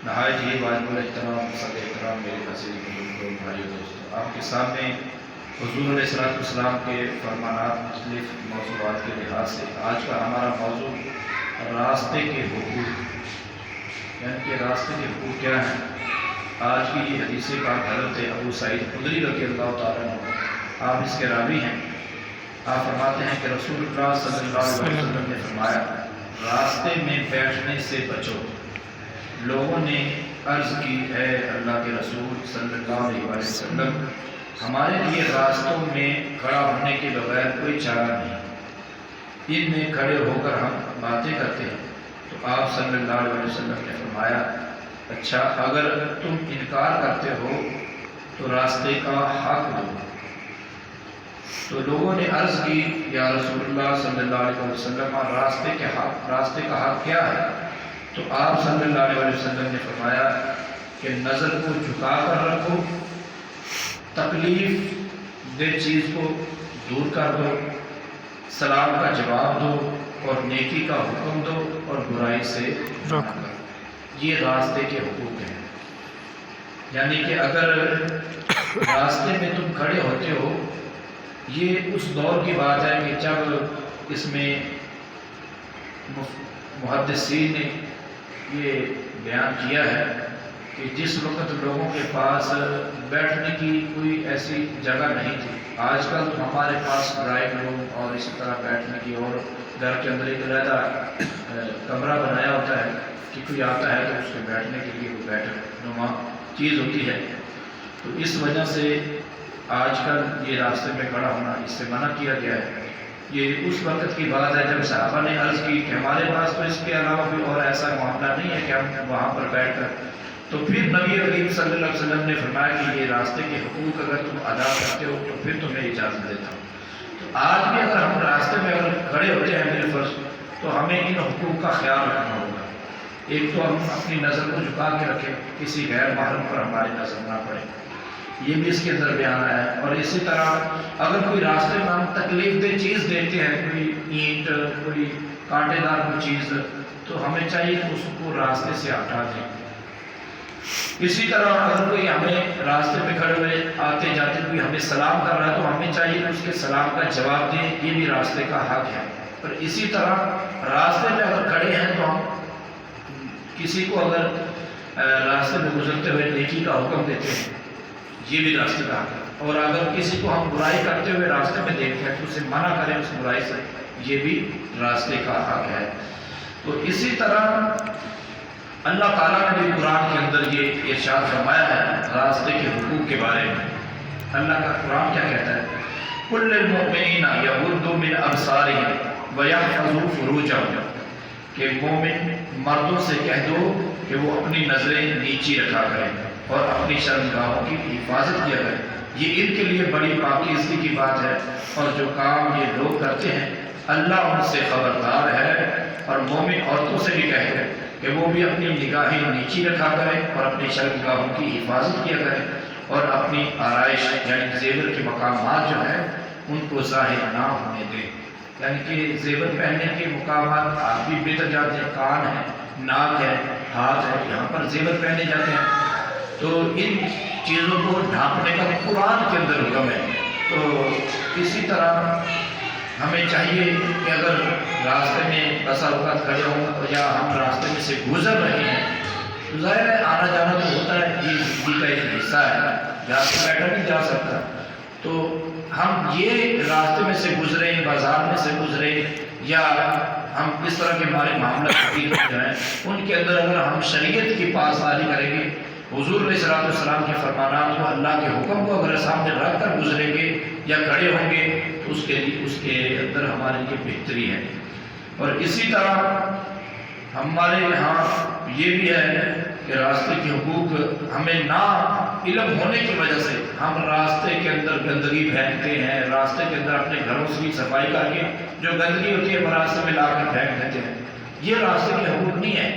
نہایت ہی واجب الاحترام صد احترام میرے عزیز بزرگوں بھائیوں دوستوں، آپ کے سامنے حضور علیہ السلام کے فرمانات مختلف موضوعات کے لحاظ سے آج کا ہمارا موضوع راستے کے حقوق، یعنی کہ راستے کے حقوق کیا ہیں۔ آج کی یہ حدیث پاک حضرت ابو سعید خدری رضی اللہ تعالیٰ عنہ، آپ اس کے راوی ہیں۔ آپ فرماتے ہیں کہ رسول اللہ صلی اللہ علیہ وسلم نے فرمایا، راستے میں بیٹھنے سے بچو۔ لوگوں نے عرض کی، اے اللہ کے رسول صلی اللہ علیہ وسلم، ہمارے لیے راستوں میں کھڑا ہونے کے بغیر کوئی چارہ نہیں، ان میں کھڑے ہو کر ہم باتیں کرتے ہیں۔ تو آپ صلی اللہ علیہ وسلم نے فرمایا، اچھا اگر تم انکار کرتے ہو تو راستے کا حق دو۔ تو لوگوں نے عرض کی، یا رسول اللہ صلی اللہ علیہ وسلم، راستے کا حق کیا ہے؟ تو آپ صلی اللہ علیہ وسلم نے فرمایا کہ نظر کو جھکا کر رکھو، تکلیف دہ چیز کو دور کر دو، سلام کا جواب دو، اور نیکی کا حکم دو، اور برائی سے روکو۔ یہ راستے کے حقوق ہیں۔ یعنی کہ اگر راستے میں تم کھڑے ہوتے ہو، یہ اس دور کی بات ہے کہ جب اس میں محدثین نے یہ بیان کیا ہے کہ جس وقت لوگوں کے پاس بیٹھنے کی کوئی ایسی جگہ نہیں تھی۔ آج کل تو ہمارے پاس ڈرائنگ روم اور اسی طرح بیٹھنے کی، اور گھر کے اندر ایک علیحدہ کمرہ بنایا ہوتا ہے کہ کوئی آتا ہے تو اس کے بیٹھنے کے لیے وہ بیٹھ نما چیز ہوتی ہے۔ تو اس وجہ سے آج کل یہ راستے میں کھڑا ہونا اس سے منع کیا گیا ہے۔ یہ اس وقت کی بات ہے جب صحابہ نے عرض کی کہ ہمارے پاس تو اس کے علاوہ بھی اور ایسا معاملہ نہیں ہے کہ ہم وہاں پر بیٹھ کر۔ تو پھر نبی کریم صلی اللہ علیہ وسلم نے فرمایا کہ یہ راستے کے حقوق اگر تم ادا کرتے ہو تو پھر تمہیں اجازت دیتا ہوں۔ تو آج بھی اگر ہم راستے میں اگر کھڑے ہوتے ہیں بالفرض، تو ہمیں ان حقوق کا خیال رکھنا ہوگا۔ ایک تو ہم اپنی نظر کو جھکا کے رکھیں، کسی غیر محرم پر ہماری نظر نہ پڑے، یہ بھی اس کے اندر بیان آیا ہے۔ اور اسی طرح اگر کوئی راستے میں ہم تکلیف دہ چیز دیکھتے ہیں، کوئی اینٹ، کوئی کانٹے دار کوئی چیز، تو ہمیں چاہیے کہ اس کو راستے سے ہٹا دیں۔ اسی طرح اگر کوئی ہمیں راستے پہ کھڑے ہوئے آتے جاتے کوئی ہمیں سلام کر رہا ہے تو ہمیں چاہیے کہ اس کے سلام کا جواب دیں، یہ بھی راستے کا حق ہے۔ اور اسی طرح راستے میں اگر کھڑے ہیں تو ہم کسی کو اگر راستے میں گزرتے ہوئے نیکی کا حکم دیتے ہیں، یہ بھی راستے کا حق ہے۔ اور اگر کسی کو ہم برائی کرتے ہوئے راستے میں دیکھتے ہیں تو اسے منع کریں اس برائی سے، یہ بھی راستے کا حق ہے۔ تو اسی طرح اللہ تعالیٰ نے بھی قرآن کے اندر یہ ارشاد فرمایا ہے راستے کے حقوق کے بارے میں۔ اللہ کا قرآن کیا کہتا ہے؟ قُلْ لِلْمُؤْمِنِينَ يَغُضُّوا مِنْ أَبْصَارِهِمْ وَيَحْفَظُوا فُرُوجَهُمْ، کہ مومن مردوں سے کہہ دو کہ وہ اپنی نظریں نیچی رکھا کریں اور اپنی شرمگاہوں کی حفاظت کیا کریں۔ یہ ان کے لیے بڑی پاکیزگی کی بات ہے، اور جو کام یہ لوگ کرتے ہیں اللہ ان سے خبردار ہے۔ اور مومن عورتوں سے بھی کہتے ہیں کہ وہ بھی اپنی نگاہیں نیچی رکھا کریں اور اپنی شرمگاہوں کی حفاظت کیا کریں، اور اپنی آرائش یعنی زیور کے مقامات جو ہیں ان کو ظاہر نہ ہونے دیں۔ یعنی کہ زیور پہننے کے مقامات آپ بھی بہتر جانتے ہیں، کان ہے، ناک ہے، ہاتھ ہے، یہاں پر زیور پہنے جاتے ہیں۔ تو ان چیزوں کو ڈھانپنے کا قرآن کے اندر حکم ہے۔ تو اسی طرح ہمیں چاہیے کہ اگر راستے میں بسا اوقات کھڑے ہوں یا ہم راستے میں سے گزر رہے ہیں تو ظاہر ہے آنا جانا تو ہوتا ہے، یہ زندگی کا ایک حصہ ہے، جہاں سے بیٹھا نہیں جا سکتا۔ تو ہم یہ راستے میں سے گزرے، بازار میں سے گزرے، یا ہم اس طرح کے ہمارے معاملات جو ہیں ان کے اندر اگر ہم شریعت کی پاسداری کریں گے، حضور علیہ السلام کے فرمانات کو، اللہ کے حکم کو اگر سامنے رکھ کر گزریں گے یا کھڑے ہوں گے تو اس کے اندر ہمارے لیے بہتری ہے۔ اور اسی طرح ہمارے یہاں یہ بھی ہے کہ راستے کے حقوق ہمیں نا علم ہونے کی وجہ سے ہم راستے کے اندر گندگی پھینکتے ہیں، راستے کے اندر اپنے گھروں سے صفائی کر کے جو گندگی ہوتی ہے وہ راستے میں لا کر پھینک دیتے ہیں۔ یہ راستے کے حقوق نہیں ہے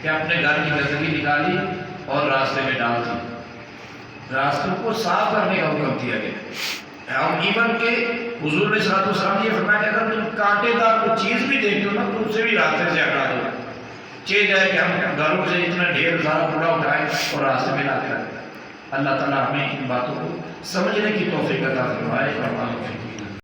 کہ اپنے گھر کی گندگی نکالی اور راستے میں ڈال دی۔ راستوں کو صاف کرنے کا حکم دیا گیا۔ ہم ایون کہ حضور علیہ السلام نے یہ فرمایا کہ اگر تم کانٹے دار کوئی چیز بھی دیکھتے ہو نا تو اسے بھی راستے سے ہٹا دو۔ چاہیے کہ ہم گھروں سے اتنا ڈھیر سارا کوڑا اٹھائیں اور راستے میں لاتے رہتے ہیں۔ اللہ تعالیٰ ہمیں ان باتوں کو سمجھنے کی توفیق عطا فرمائے اور